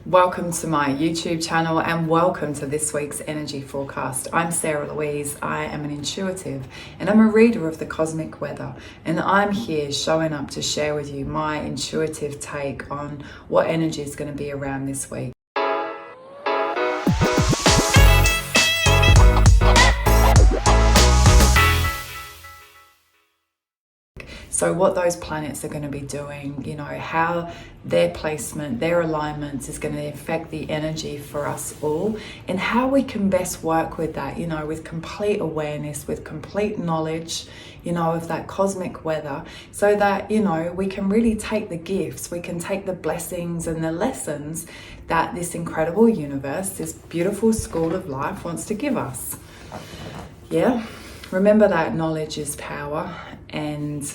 Welcome to my YouTube channel and welcome to this week's energy forecast. I'm Sarah Louise. I am an intuitive and I'm a reader of the cosmic weather, and I'm here showing up to share with you my intuitive take on what energy is going to be around this week. So what those planets are going to be doing, how their placement, their alignments is going to affect the energy for us all, and how we can best work with that, with complete awareness, with complete knowledge, of that cosmic weather, so that, we can really take the gifts, we can take the blessings and the lessons that this incredible universe, this beautiful school of life wants to give us. Yeah, remember that knowledge is power, and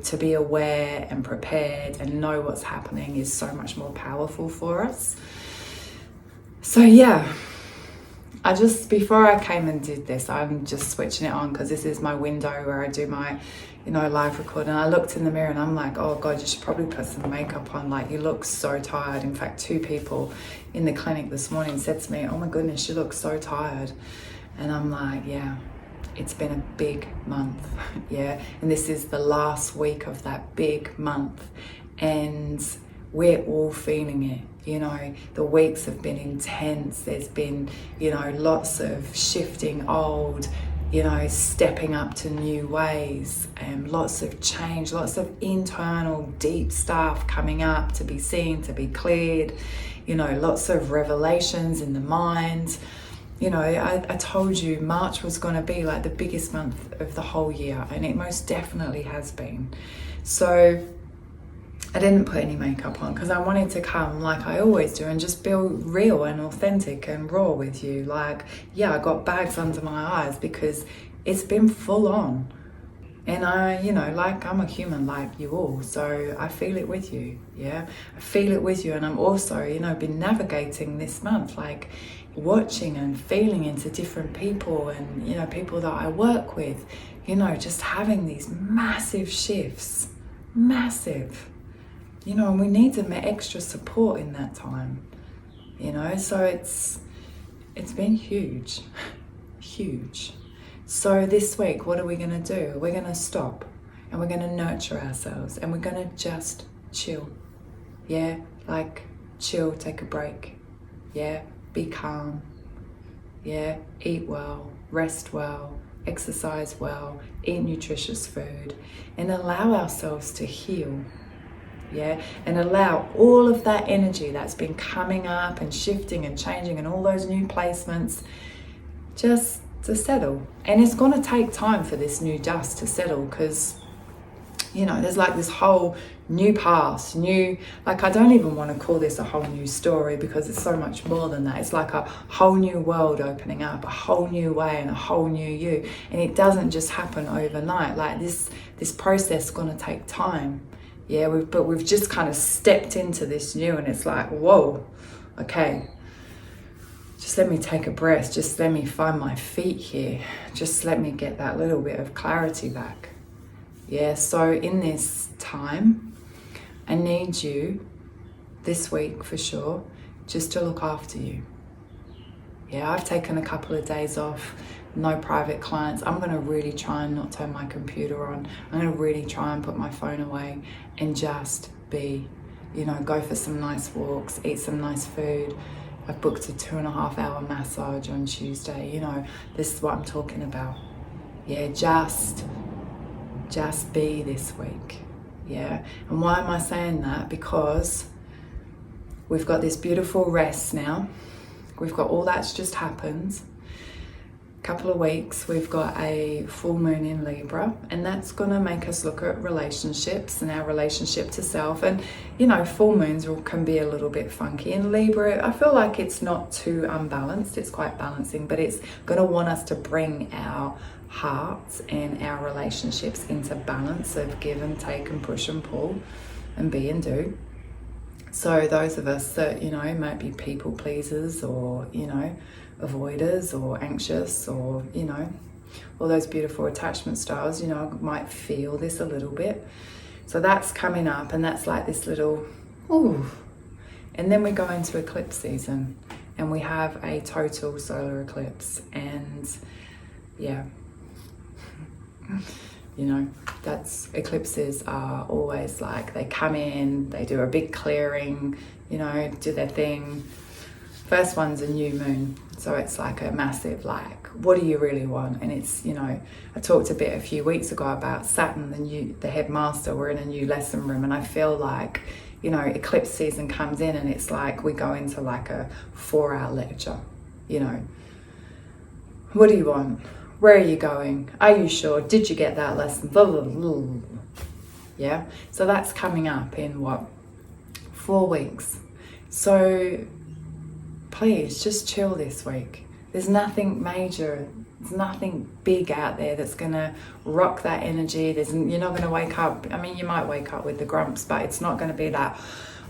to be aware and prepared and know what's happening is so much more powerful for us. So yeah, before I came and did this, I'm just switching it on because this is my window where I do my, live recording. I looked in the mirror and I'm like, oh God, you should probably put some makeup on. Like, you look so tired. In fact, 2 people in the clinic this morning said to me, oh my goodness, you look so tired. And I'm like, yeah. It's been a big month, yeah, and this is the last week of that big month, and we're all feeling it. The weeks have been intense. There's been, lots of shifting old, stepping up to new ways, and lots of change, lots of internal deep stuff coming up to be seen, to be cleared, lots of revelations in the mind. I told you March was going to be like the biggest month of the whole year, and it most definitely has been. So I didn't put any makeup on because I wanted to come like I always do and just be real and authentic and raw with you. Like, yeah, I got bags under my eyes because it's been full on. And I'm a human like you all, so I feel it with you, yeah? I feel it with you, and I'm also, been navigating this month, like watching and feeling into different people and, people that I work with, just having these massive shifts, massive, and we need some extra support in that time, so it's been huge, huge. So this week, what are we going to do? We're going to stop and we're going to nurture ourselves, and we're going to just chill. Yeah, like chill, take a break. Yeah, be calm. Yeah, eat well, rest well, exercise well, eat nutritious food, and allow ourselves to heal. Yeah, and allow all of that energy that's been coming up and shifting and changing and all those new placements just to settle. And it's going to take time for this new dust to settle, because there's like this whole new past, like, I don't even want to call this a whole new story, because it's so much more than that. It's like a whole new world opening up, a whole new way and a whole new you, and it doesn't just happen overnight. Like this process is going to take time. Yeah, but we've just kind of stepped into this new, and it's like, whoa, okay, just let me take a breath. Just let me find my feet here. Just let me get that little bit of clarity back. Yeah, so in this time, I need you this week for sure, just to look after you. Yeah, I've taken a couple of days off, no private clients. I'm going to really try and not turn my computer on. I'm going to really try and put my phone away and just be, go for some nice walks, eat some nice food. I've booked a 2.5-hour massage on Tuesday. This is what I'm talking about. Yeah, just be this week. Yeah, and why am I saying that? Because we've got this beautiful rest now. We've got all that's just happened. Couple of weeks, we've got a full moon in Libra, and that's going to make us look at relationships and our relationship to self. And full moons can be a little bit funky. In Libra, I feel like it's not too unbalanced, it's quite balancing, but it's going to want us to bring our hearts and our relationships into balance of give and take and push and pull and be and do. So those of us that might be people pleasers, or avoiders, or anxious, or all those beautiful attachment styles, might feel this a little bit. So that's coming up, and that's like this little ooh And then we go into eclipse season and we have a total solar eclipse. And yeah, you know, that's, eclipses are always like, they come in, they do a big clearing, you know, do their thing. First one's a new moon, so it's like a massive, like, what do you really want? And it's, you know, I talked a few weeks ago about Saturn, the headmaster. We're in a new lesson room, and I feel like, you know, eclipse season comes in and it's like we go into like a 4-hour lecture, you know. What do you want? Where are you going? Are you sure? Did you get that lesson? Blah, blah, blah. Yeah, so that's coming up in what, 4 weeks. So please just chill this week. There's nothing major, there's nothing big out there that's gonna rock that energy. You're not gonna wake up, I mean, you might wake up with the grumps, but it's not gonna be that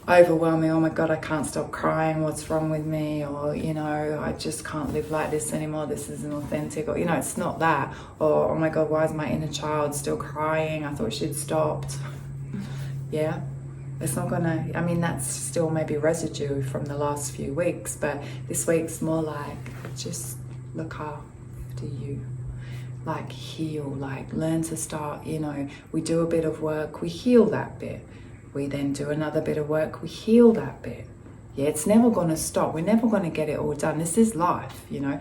overwhelming, oh my God, I can't stop crying, what's wrong with me? Or, you know, I just can't live like this anymore, this isn't authentic. Or, you know, it's not that. Or, oh my God, why is my inner child still crying? I thought she'd stopped. Yeah. It's not gonna, I mean, that's still maybe residue from the last few weeks, but this week's more like, just look after you, like heal, like learn to start, you know, we do a bit of work, we heal that bit. We then do another bit of work, we heal that bit. Yeah, it's never gonna stop. We're never gonna get it all done. This is life, you know.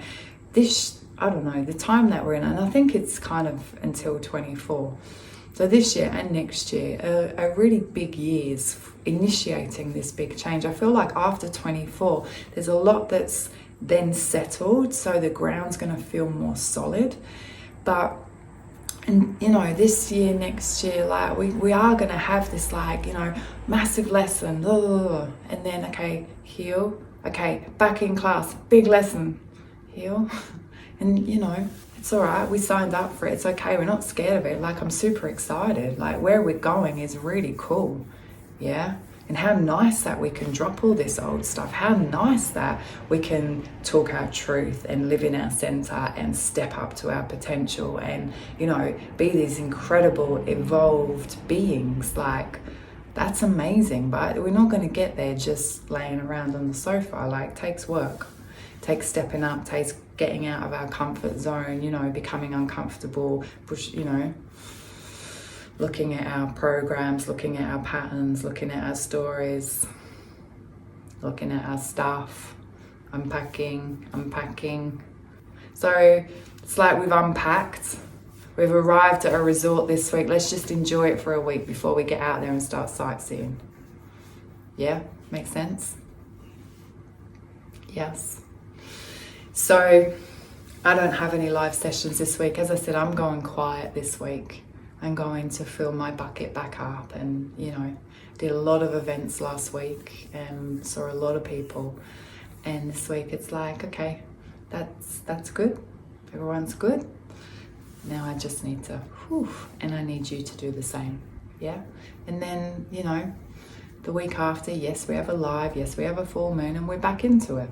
This, I don't know, the time that we're in, and I think it's kind of until 24. So this year and next year are really big years initiating this big change. I feel like after 24, there's a lot that's then settled, so the ground's going to feel more solid. But, and you know, this year, next year, like we are going to have this, like, you know, massive lesson, and then, okay, heal, okay, back in class, big lesson, heal, and you know, it's all right, we signed up for it, it's okay, we're not scared of it. Like, I'm super excited, like where we're going is really cool. Yeah, and how nice that we can drop all this old stuff, how nice that we can talk our truth and live in our center and step up to our potential and, you know, be these incredible evolved beings. Like, that's amazing, but we're not going to get there just laying around on the sofa. Like, it takes work, it takes stepping up, takes getting out of our comfort zone, you know, becoming uncomfortable, you know, looking at our programs, looking at our patterns, looking at our stories, looking at our stuff, unpacking. So it's like we've unpacked, we've arrived at a resort this week. Let's just enjoy it for a week before we get out there and start sightseeing. Yeah, makes sense? Yes. So I don't have any live sessions this week. As I said, I'm going quiet this week. I'm going to fill my bucket back up, and, you know, did a lot of events last week and saw a lot of people. And this week it's like, okay, that's good. Everyone's good. Now I just need to, and I need you to do the same. Yeah. And then, you know, the week after, yes, we have a live, yes, we have a full moon, and we're back into it.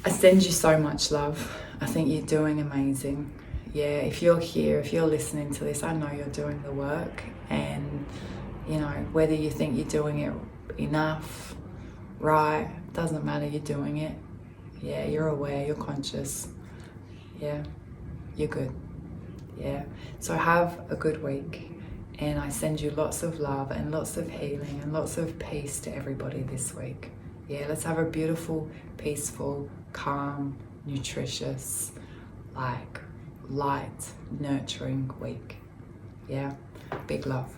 I send you so much love. I think you're doing amazing. Yeah, if you're here, if you're listening to this, I know you're doing the work. And, you know, whether you think you're doing it enough, right, doesn't matter, you're doing it. Yeah, you're aware, you're conscious. Yeah, you're good. Yeah, so have a good week. And I send you lots of love and lots of healing and lots of peace to everybody this week. Yeah, let's have a beautiful, peaceful, calm, nutritious, like light, nurturing week. Yeah, big love.